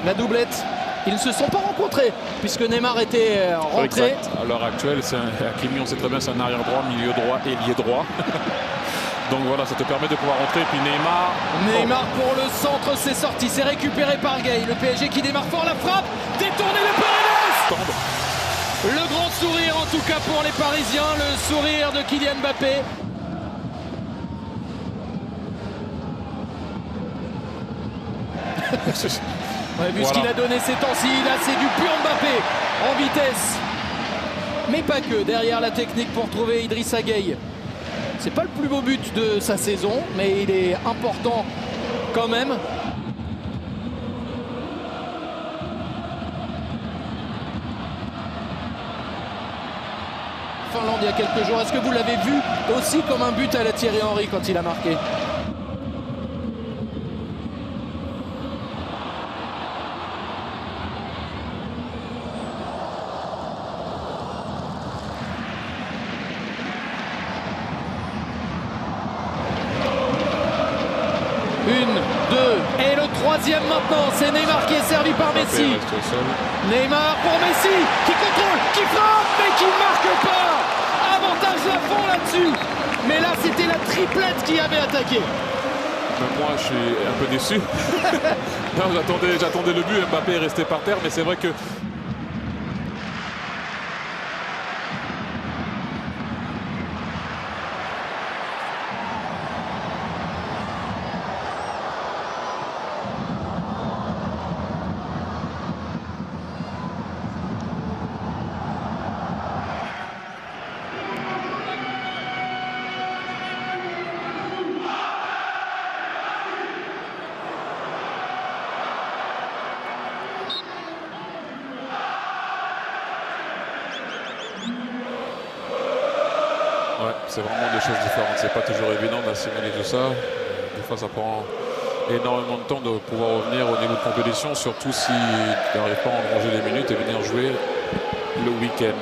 La doublette. Ils ne se sont pas rencontrés puisque Neymar était rentré. Exact. À l'heure actuelle, Hakimi, on sait très bien, c'est un arrière droit, milieu droit, ailier droit. Donc voilà, ça te permet de pouvoir rentrer. Et puis Neymar pour le centre, c'est sorti, c'est récupéré par Gay. Le PSG qui démarre fort la frappe, détourné de Paredes. Le grand sourire en tout cas pour les Parisiens, le sourire de Kylian Mbappé. Ouais, vu ce qu'il a donné ces temps-ci, là c'est du pur Mbappé en vitesse. Mais pas que, derrière la technique pour trouver Idrissa Gueye. C'est pas le plus beau but de sa saison, mais il est important quand même. Finlande il y a quelques jours, est-ce que vous l'avez vu aussi comme un but à la Thierry Henry quand il a marqué? Une, deux, et le troisième maintenant, c'est Neymar qui est servi par Messi. Neymar pour Messi, qui contrôle, qui frappe, mais qui ne marque pas. Avantage Lafont là-dessus. Mais là, c'était la triplette qui avait attaqué. Moi, je suis un peu déçu. J'attendais le but, Mbappé est resté par terre, mais c'est vrai que... Ouais, c'est vraiment des choses différentes. C'est pas toujours évident d'assimiler tout ça. Des fois, ça prend énormément de temps de pouvoir revenir au niveau de compétition, surtout si tu n'arrives pas à engranger les minutes et venir jouer le week-end.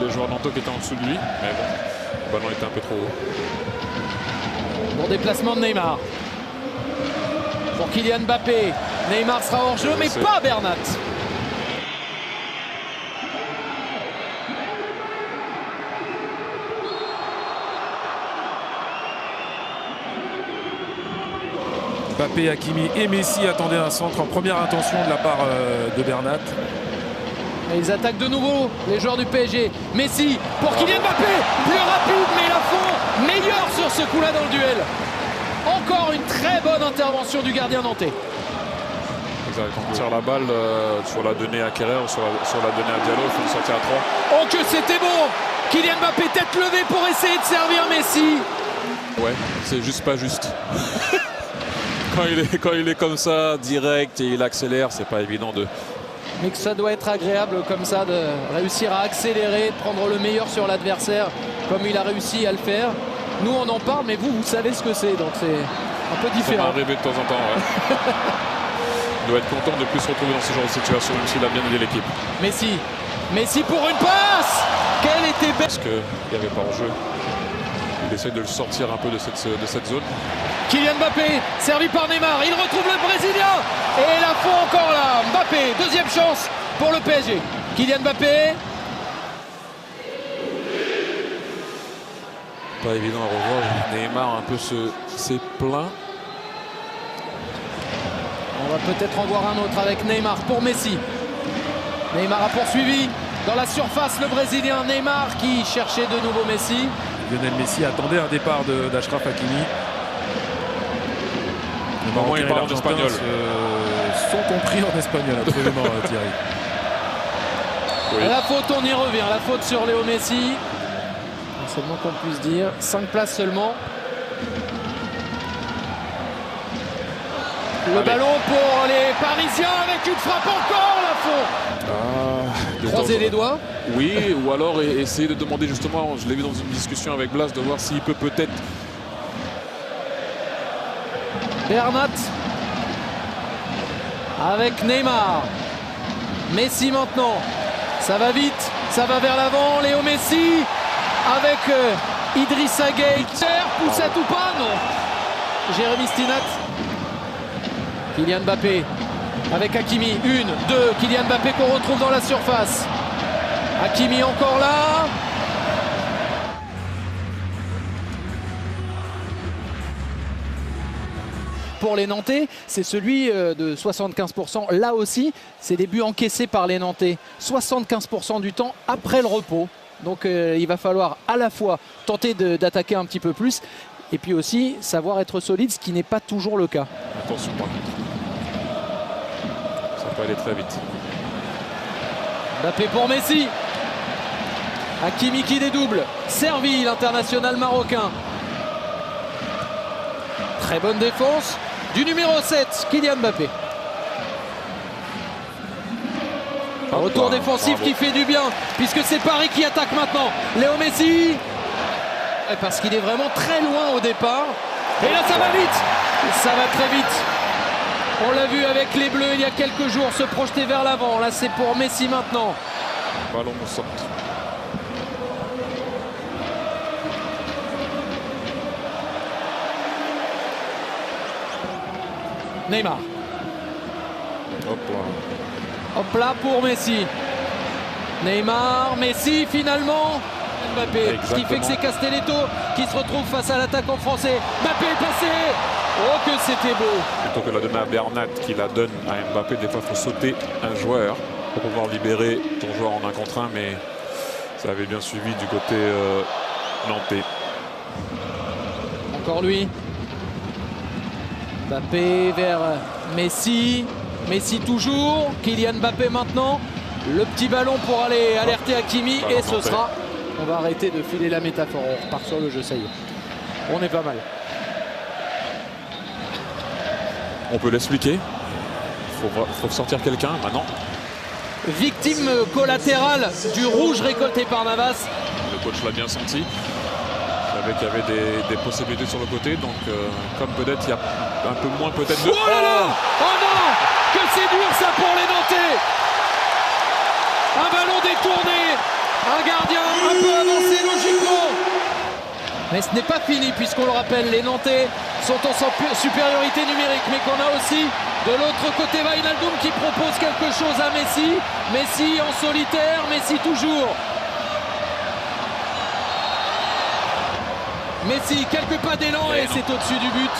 Les joueurs nantais qui étaient en dessous de lui, mais bon, le ballon était un peu trop haut. Bon déplacement de Neymar. Pour Kylian Mbappé. Neymar sera hors jeu, mais pas Bernat. Mbappé, Hakimi et Messi attendaient un centre en première intention de la part de Bernat. Et ils attaquent de nouveau les joueurs du PSG. Messi pour Kylian Mbappé, plus rapide mais Lafont meilleur sur ce coup-là dans le duel. Encore une très bonne intervention du gardien nantais. Exact. Quand on tire la balle, soit la donner à Kerrer, soit la donner à Diallo, il faut le sortir à 3. Oh que c'était bon. Kylian Mbappé tête levée pour essayer de servir Messi. Ouais, c'est juste pas juste. Quand il est comme ça, direct et il accélère, c'est pas évident de... Mais que ça doit être agréable comme ça de réussir à accélérer, de prendre le meilleur sur l'adversaire comme il a réussi à le faire. Nous on en parle mais vous savez ce que c'est, donc c'est un peu différent. Ça va arriver de temps en temps, ouais. Il doit être content de plus se retrouver dans ce genre de situation même s'il a bien aidé l'équipe. Messi pour une passe. Quelle était belle. Parce qu'il n'y avait pas en jeu. Il essaie de le sortir un peu de cette zone. Kylian Mbappé, servi par Neymar, il retrouve le Brésilien. Et Lafont encore là, Mbappé, deuxième chance pour le PSG. Kylian Mbappé. Pas évident à revoir, Neymar un peu s'est plaint. On va peut-être en voir un autre avec Neymar pour Messi. Neymar a poursuivi dans la surface le Brésilien. Neymar qui cherchait de nouveau Messi. Lionel Messi attendait un départ d'Achraf Hakimi. Le moment il parle en espagnol. Sont compris en espagnol, absolument Thierry. Oui. La faute, on y revient. La faute sur Léo Messi. Seulement qu'on puisse dire. 5 places seulement. Le ballon pour les Parisiens avec une frappe encore, Lafont. Croiser les doigts. Oui, ou alors essayer de demander justement, je l'ai vu dans une discussion avec Blas, de voir s'il peut peut-être Bernat avec Neymar. Messi maintenant. Ça va vite, ça va vers l'avant. Léo Messi avec Idrissa Gueye. Poussette ou pas? Non. Jérémy Stinat. Kylian Mbappé avec Hakimi. 1, 2. Kylian Mbappé qu'on retrouve dans la surface. Hakimi encore là. Pour les Nantais, c'est celui de 75%. Là aussi, c'est des buts encaissés par les Nantais. 75% du temps après le repos. Donc il va falloir à la fois tenter d'attaquer un petit peu plus et puis aussi savoir être solide, ce qui n'est pas toujours le cas. Attention par contre. Ça peut aller très vite. Mbappé pour Messi. Hakimi qui dédouble. Servi l'international marocain. Très bonne défense du numéro 7, Kylian Mbappé. Un retour défensif qui fait du bien, puisque c'est Paris qui attaque maintenant. Léo Messi, parce qu'il est vraiment très loin au départ. Et là, ça va vite. Ça va très vite. On l'a vu avec les Bleus il y a quelques jours se projeter vers l'avant. Là, c'est pour Messi maintenant. Ballon au centre. Neymar. Hop là. Hop là pour Messi. Neymar, Messi finalement. Mbappé. Exactement. Ce qui fait que c'est Castelletto qui se retrouve face à l'attaquant français. Mbappé est passé. Oh que c'était beau. Plutôt que la donner à Bernat qui la donne à Mbappé, des fois il faut sauter un joueur pour pouvoir libérer ton joueur en 1 contre 1, mais ça avait bien suivi du côté nantais. Encore lui. Mbappé vers Messi. Messi toujours. Kylian Mbappé maintenant. Le petit ballon pour aller alerter Hakimi. Ballon Et ce nantais. sera... On va arrêter de filer la métaphore. On repart sur le jeu, ça y est. On est pas mal. On peut l'expliquer. Faut sortir quelqu'un maintenant. Victime collatérale du rouge récolté par Navas. Le coach l'a bien senti. Il savait qu'il y avait des possibilités sur le côté. Donc comme peut-être il y a un peu moins peut-être de... Oh là là! Oh non! Que c'est dur ça pour les Nantais! Un ballon détourné! Un gardien un peu avancé logiquement! Mais ce n'est pas fini puisqu'on le rappelle, les Nantais sont en supériorité numérique. Mais qu'on a aussi de l'autre côté Wijnaldum qui propose quelque chose à Messi. Messi en solitaire, Messi toujours. Messi, quelques pas d'élan et c'est au-dessus du but.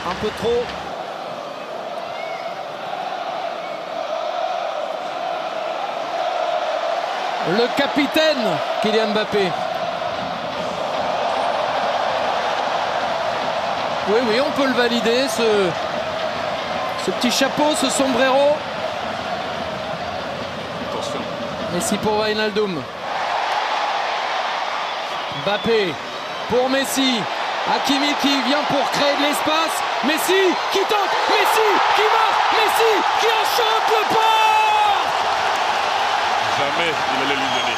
Un peu trop. Le capitaine Kylian Mbappé. Oui, oui, on peut le valider, ce petit chapeau, ce sombrero. Attention. Messi pour Wijnaldum. Mbappé pour Messi. Hakimi qui vient pour créer de l'espace. Messi qui tente. Messi qui marque. Messi qui enchante le port. Jamais il allait lui donner.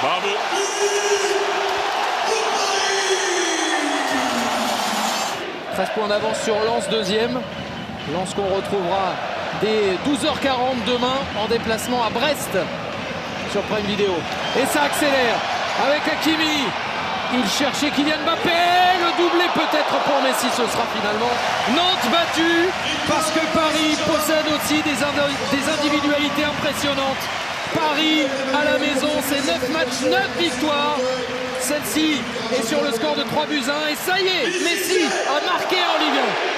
Bravo. 13 points d'avance sur Lens, deuxième. Lens qu'on retrouvera dès 12h40 demain en déplacement à Brest sur Prime Video. Et ça accélère avec Hakimi. Il cherchait Kylian Mbappé. Le doublé peut-être pour Messi. Ce sera finalement Nantes battu parce que Paris possède aussi des individualités impressionnantes. Paris à la maison, c'est 9 matchs, 9 victoires. Celle-ci est sur le score de 3-1 et ça y est, Messi a marqué en Ligue 1.